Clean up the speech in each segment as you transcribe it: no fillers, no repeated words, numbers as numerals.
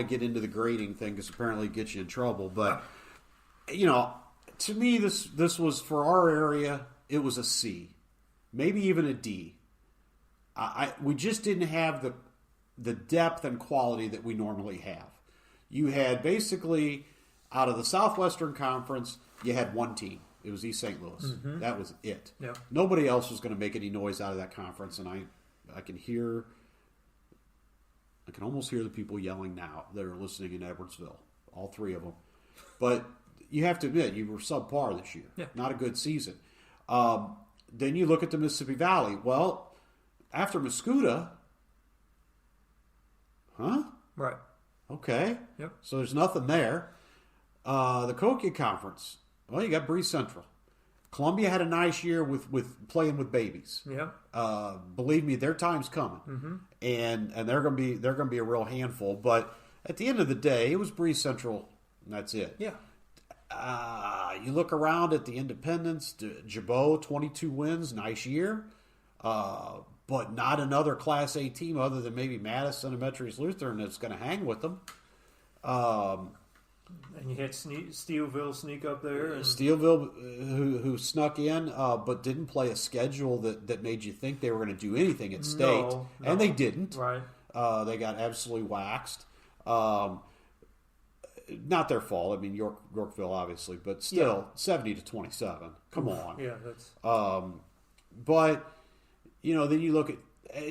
want to get into the grading thing because apparently it gets you in trouble. But, you know, to me, this was, for our area, it was a C. Maybe even a D. We just didn't have the depth and quality that we normally have. You had basically, out of the Southwestern Conference, you had one team. It was East St. Louis. Mm-hmm. That was it. Yep. Nobody else was going to make any noise out of that conference, and I can almost hear the people yelling now that are listening in Edwardsville, all three of them. But you have to admit, you were subpar this year. Yeah. Not a good season. Then you look at the Mississippi Valley. Well, after Mascoutah, Right. Okay. Yep. So there's nothing there. The Cokia Conference. Well, you got Bree Central. Columbia had a nice year with playing with babies. Yeah. Believe me, their time's coming, and they're gonna be a real handful. But at the end of the day, it was Bree Central, and that's it. Yeah. You look around at the independents. Jabot, 22 wins, nice year, but not another Class A team other than maybe Madison and Metro East Lutheran that's going to hang with them. And you had Steelville sneak up there. And... Steelville, who snuck in, but didn't play a schedule that made you think they were going to do anything at state. No. And they didn't. Right. They got absolutely waxed. Not their fault. I mean, Yorkville, obviously, but still, 70-27. Come on. Yeah, that's... But, you know, then you look at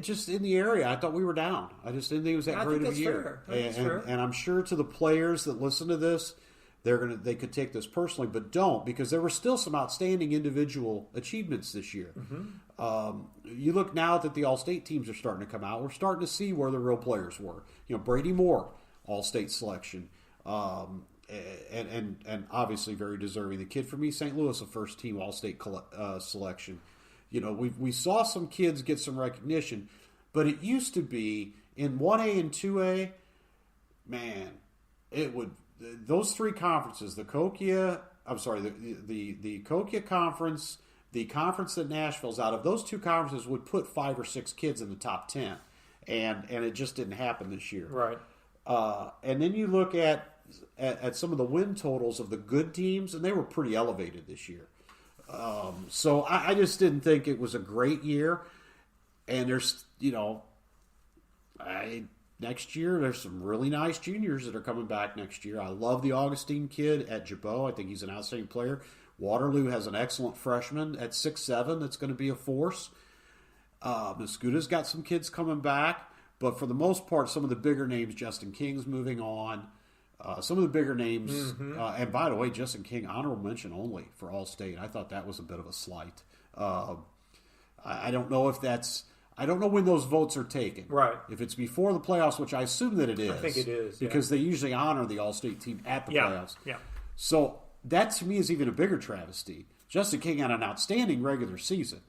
just in the area, I thought we were down. I just didn't think it was that great of a year. And I'm sure to the players that listen to this, they could take this personally, but don't, because there were still some outstanding individual achievements this year. Mm-hmm. You look now that the All-State teams are starting to come out. We're starting to see where the real players were. You know, Brady Moore, All-State selection, and obviously very deserving. The kid from East St. Louis, a first-team All-State selection. You know, we saw some kids get some recognition, but it used to be in 1A and 2A, man, those three conferences, the Cokia Conference, the conference that Nashville's out of, those two conferences would put 5 or 6 kids in the top 10, and it just didn't happen this year. Right. And then you look at some of the win totals of the good teams, and they were pretty elevated this year. So I just didn't think it was a great year. And there's, you know, next year there's some really nice juniors that are coming back next year. I love the Augustine kid at Jabot. I think he's an outstanding player. Waterloo has an excellent freshman at 6'7" that's going to be a force. Mascoutah's got some kids coming back. But for the most part, some of the bigger names, Justin King's moving on. Some of the bigger names, and by the way, Justin King, honorable mention only for All-State. I thought that was a bit of a slight. I don't know if that's... I don't know when those votes are taken. Right. If it's before the playoffs, which I assume that it is. I think it is. Because they usually honor the All-State team at the playoffs. Yeah. So that, to me, is even a bigger travesty. Justin King had an outstanding regular season.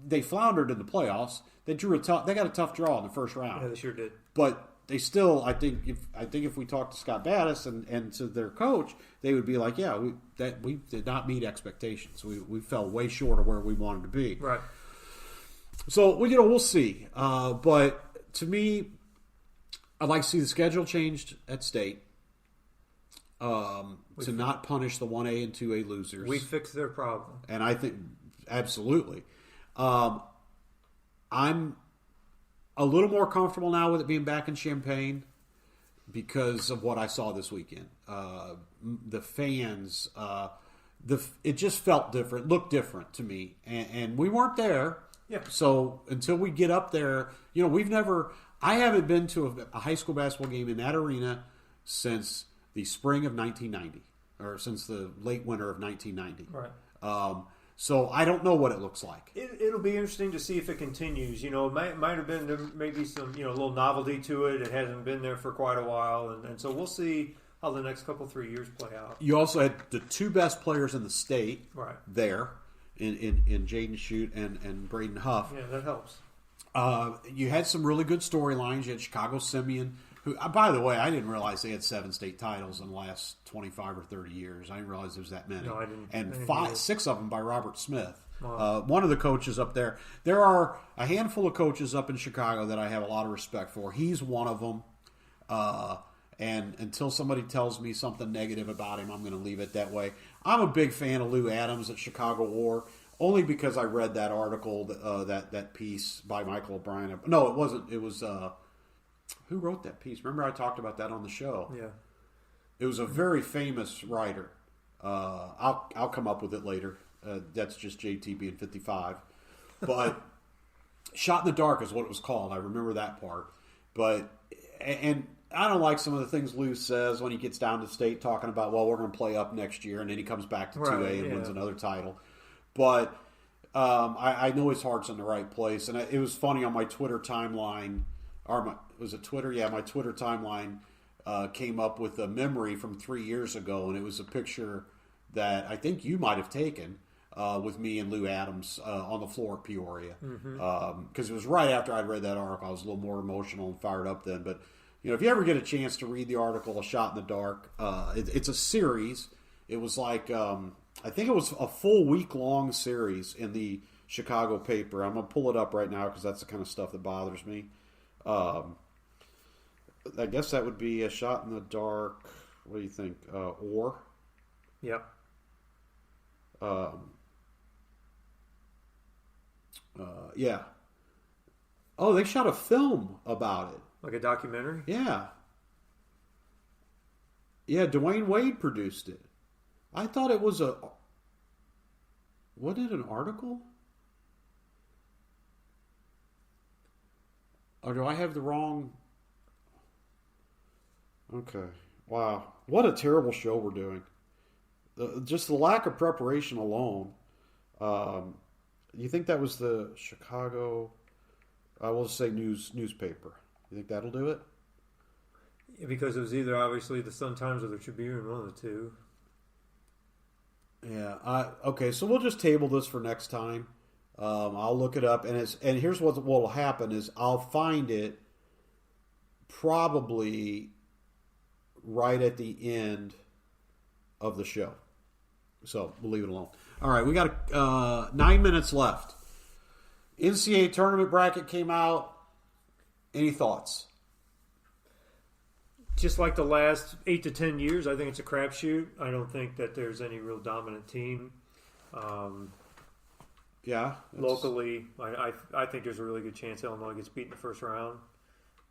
They floundered in the playoffs. They got a tough draw in the first round. Yeah, they sure did. But they still, I think if we talked to Scott Battis and to their coach, they would be like, yeah, we did not meet expectations. We fell way short of where we wanted to be. Right. So, we'll see. But to me, I'd like to see the schedule changed at state to not punish the 1A and 2A losers. We fixed their problem. And I think, absolutely. I'm a little more comfortable now with it being back in Champaign because of what I saw this weekend. The fans, it just felt different, looked different to me. And we weren't there. Yeah. So until we get up there, you know, I haven't been to a high school basketball game in that arena since the spring of 1990, or since the late winter of 1990. Right. So I don't know what it looks like. It'll be interesting to see if it continues. You know, it might have been there maybe some, you know, a little novelty to it. It hasn't been there for quite a while, and so we'll see how the next 3 years play out. You also had the two best players in the state there in Jaden Shute and Braden Huff. Yeah, that helps. You had some really good storylines. You had Chicago Simeon, who, by the way, I didn't realize they had 7 state titles in the last 25 or 30 years. I didn't realize there was that many. No, I didn't. And 6 of them by Robert Smith. Wow. One of the coaches up there. There are a handful of coaches up in Chicago that I have a lot of respect for. He's one of them. And until somebody tells me something negative about him, I'm going to leave it that way. I'm a big fan of Lou Adams at Chicago War, only because I read that article, that piece by Michael O'Brien. No, it wasn't. It was who wrote that piece? Remember I talked about that on the show? Yeah. It was a very famous writer. I'll come up with it later. That's just JT being 55. But Shot in the Dark is what it was called. I remember that part. But and I don't like some of the things Lou says when he gets down to state talking about, well, we're going to play up next year, and then he comes back to 2A and wins another title. But I know his heart's in the right place. And it was funny on my Twitter timeline, was it Twitter? Yeah, my Twitter timeline came up with a memory from 3 years ago, and it was a picture that I think you might have taken with me and Lou Adams on the floor at Peoria. Because it was right after I'd read that article. I was a little more emotional and fired up then. But if you ever get a chance to read the article, A Shot in the Dark, it's a series. It was like, I think it was a full week-long series in the Chicago paper. I'm going to pull it up right now because that's the kind of stuff that bothers me. I guess that would be A Shot in the Dark. What do you think? Or? Yep. Yeah. Oh, they shot a film about it. Like a documentary? Yeah. Yeah, Dwayne Wade produced it. I thought it was wasn't it an article? Or do I have the wrong... Okay. Wow. What a terrible show we're doing. Just the lack of preparation alone. You think that was the Chicago... I will say newspaper. You think that'll do it? Because it was either obviously the Sun-Times or the Tribune, one of the two. Yeah. Okay, so we'll just table this for next time. I'll look it up, and here's what will happen is I'll find it probably right at the end of the show. So we'll leave it alone. All right, we got 9 minutes left. NCAA tournament bracket came out. Any thoughts? Just like the last 8 to 10 years, I think it's a crapshoot. I don't think that there's any real dominant team. Locally, I think there's a really good chance Illinois gets beat in the first round.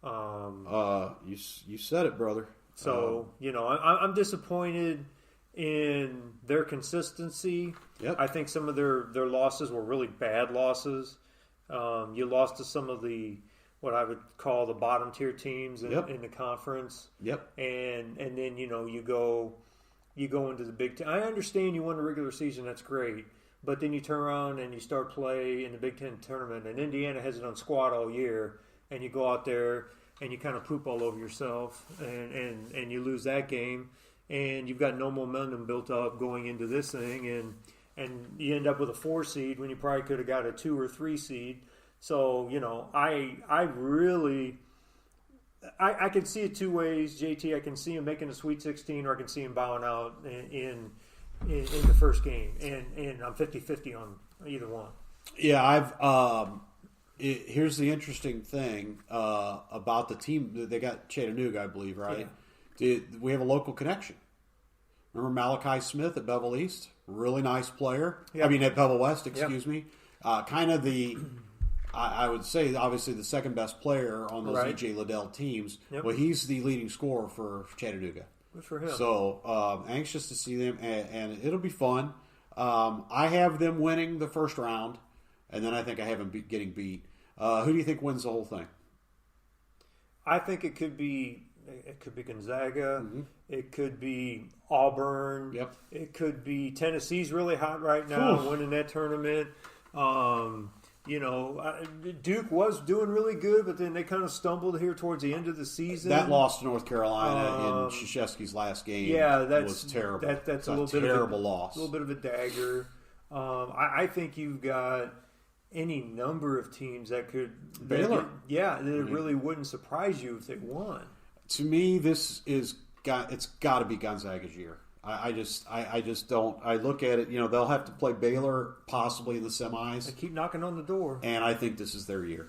You said it, brother. So I'm disappointed in their consistency. Yep. I think some of their losses were really bad losses. You lost to some of the what I would call the bottom tier teams in the conference. Yep. And then you go into the Big Ten. I understand you won the regular season, that's great. But then you turn around and you start play in the Big Ten tournament, and Indiana hasn't done squat all year, and you go out there and you kind of poop all over yourself, and you lose that game, and you've got no momentum built up going into this thing, and you end up with a 4 seed when you probably could have got a 2 or 3 seed. So I really can see it two ways, JT. I can see him making a Sweet 16, or I can see him bowing out in the first game, and I'm 50-50 on either one. Yeah, here's the interesting thing about the team. They got Chattanooga, I believe, right? Yeah. We have a local connection. Remember Malachi Smith at Bevel East? Really nice player. Yep. I mean, at Bevel West, excuse me. Kind of the, I would say, obviously the second best player on those E.J. Liddell teams. Yep. Well, he's the leading scorer for Chattanooga. Good for him. So anxious to see them, and it'll be fun. I have them winning the first round, and then I think I have them getting beat. Who do you think wins the whole thing? I think it could be Gonzaga. Mm-hmm. It could be Auburn. Yep. It could be Tennessee's really hot right now, winning that tournament. Duke was doing really good, but then they kind of stumbled here towards the end of the season. That loss to North Carolina in Krzyzewski's last game was terrible. That's a little bit terrible loss. A little bit of a dagger. I think you've got any number of teams that could Baylor. It really wouldn't surprise you if they won. To me, it's got to be Gonzaga's year. I just don't. I look at it. They'll have to play Baylor possibly in the semis. They keep knocking on the door, and I think this is their year.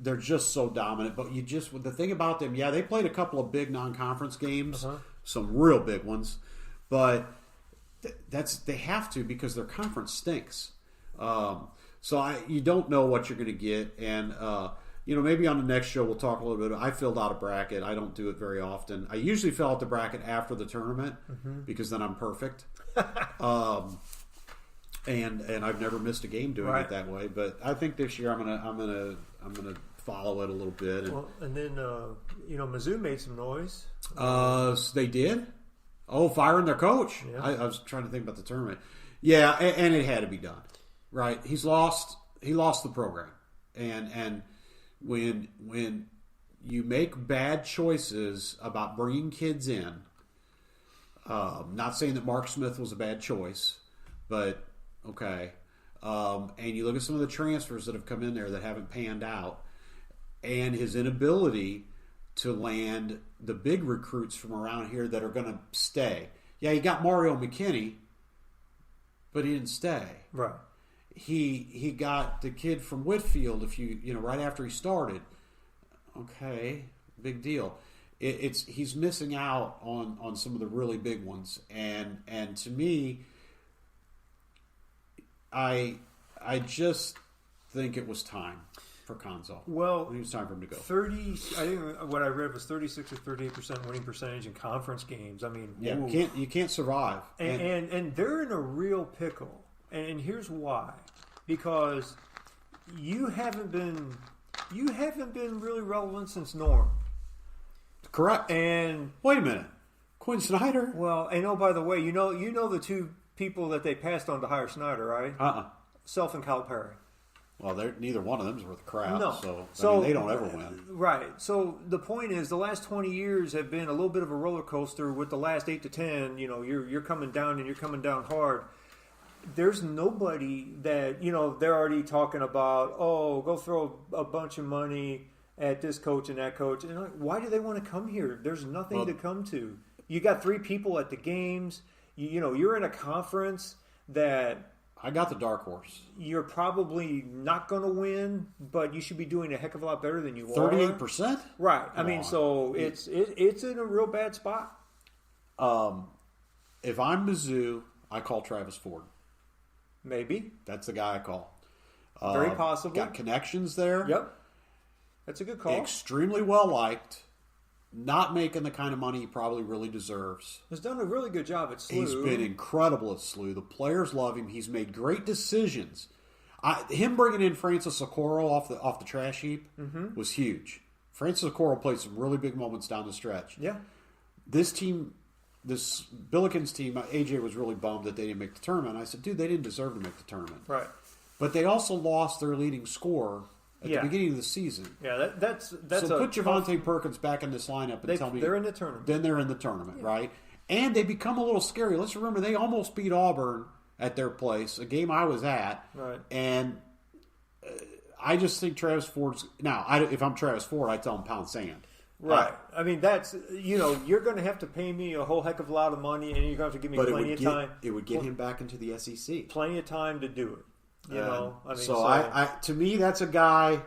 they're just so dominant. But the thing about them, they played a couple of big non-conference games, some real big ones, but they have to because their conference stinks. So you don't know what you're going to get, and maybe on the next show we'll talk a little bit. I filled out a bracket. I don't do it very often. I usually fill out the bracket after the tournament because then I'm perfect. And I've never missed a game doing it that way. But I think this year I'm gonna follow it a little bit. And then Mizzou made some noise. They did. Oh, firing their coach. Yeah. I was trying to think about the tournament. Yeah, and it had to be done. Right. He lost the program, and when you make bad choices about bringing kids in, not saying that Mark Smith was a bad choice, but okay, and you look at some of the transfers that have come in there that haven't panned out, and his inability to land the big recruits from around here that are going to stay. Yeah, he got Mario McKinney, but he didn't stay. Right. He got the kid from Whitfield right after he started. Okay, big deal. He's missing out on some of the really big ones, and to me, I just think it was time for Conzo. Well, it was time for him to go. 30. I think what I read was 36 or 38% winning percentage in conference games. I mean, you can't survive, and they're in a real pickle. And here's why: because you haven't been really relevant since Norm. Correct. And wait a minute, Quinn Snyder. Well, and by the way, you know the two people that they passed on to hire Snyder, right? Self and Calipari. Well, neither one of them is worth crap. No. So they don't ever win. Right. So the point is, the last 20 years have been a little bit of a roller coaster. With the last 8 to 10, you're coming down and you're coming down hard. There's nobody that, they're already talking about, go throw a bunch of money at this coach and that coach. And why do they want to come here? There's nothing to come to. You got 3 people at the games. You're in a conference that I got the dark horse. You're probably not going to win, but you should be doing a heck of a lot better than you 38%? Right. It's in a real bad spot. If I'm Mizzou, I call Travis Ford. Maybe. That's the guy I call. Very possible. Got connections there. Yep. That's a good call. Extremely well liked. Not making the kind of money he probably really deserves. Has done a really good job at SLU. He's been incredible at SLU. The players love him. He's made great decisions. Him bringing in Francis Okoro off the trash heap was huge. Francis Okoro played some really big moments down the stretch. Yeah. This Billikens team, AJ was really bummed that they didn't make the tournament. I said, dude, they didn't deserve to make the tournament. Right. But they also lost their leading scorer at the beginning of the season. Yeah, that's so put Javante Perkins back in this lineup and tell me they're in the tournament. Then they're in the tournament, right? And they become a little scary. Let's remember they almost beat Auburn at their place, a game I was at. Right. And I just think Travis Ford's now. If I'm Travis Ford, I tell him pound sand. Right. I mean, that's you're going to have to pay me a whole heck of a lot of money, and you're going to have to give me plenty of time. It would get him back into the SEC. Plenty of time to do it. To me, that's a guy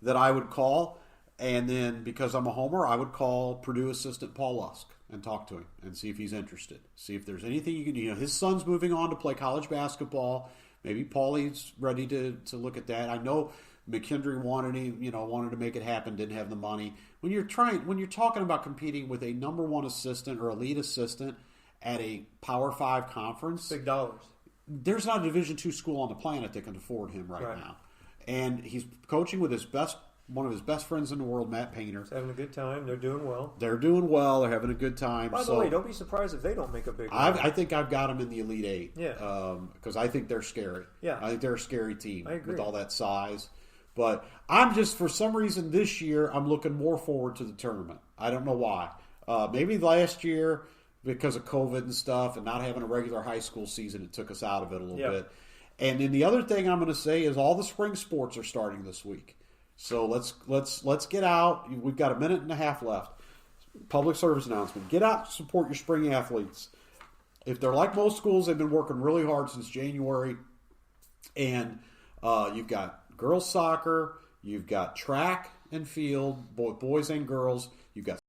that I would call, and then because I'm a homer, I would call Purdue assistant Paul Lusk and talk to him and see if he's interested. See if there's anything you can do. His son's moving on to play college basketball. Maybe Paulie's ready to look at that. I know McKendry wanted to make it happen, didn't have the money. When you're talking about competing with a number 1 assistant or elite assistant at a Power 5 conference, big dollars. There's not a Division II school on the planet that can afford him right now. And he's coaching with one of his best friends in the world, Matt Painter. He's having a good time. They're doing well. They're having a good time. By the way, don't be surprised if they don't make a big I think I've got them in the Elite 8. Yeah. Because I think they're scary. Yeah. I think they're a scary team I agree. with all that size. But I'm just, for some reason this year, I'm looking more forward to the tournament. I don't know why. Maybe last year, because of COVID and stuff and not having a regular high school season, it took us out of it a little bit. And then the other thing I'm going to say is all the spring sports are starting this week. So let's get out. We've got a minute and a half left. Public service announcement. Get out to support your spring athletes. If they're like most schools, they've been working really hard since January. And you've got girls soccer, You've got track and field, boys and girls. You've got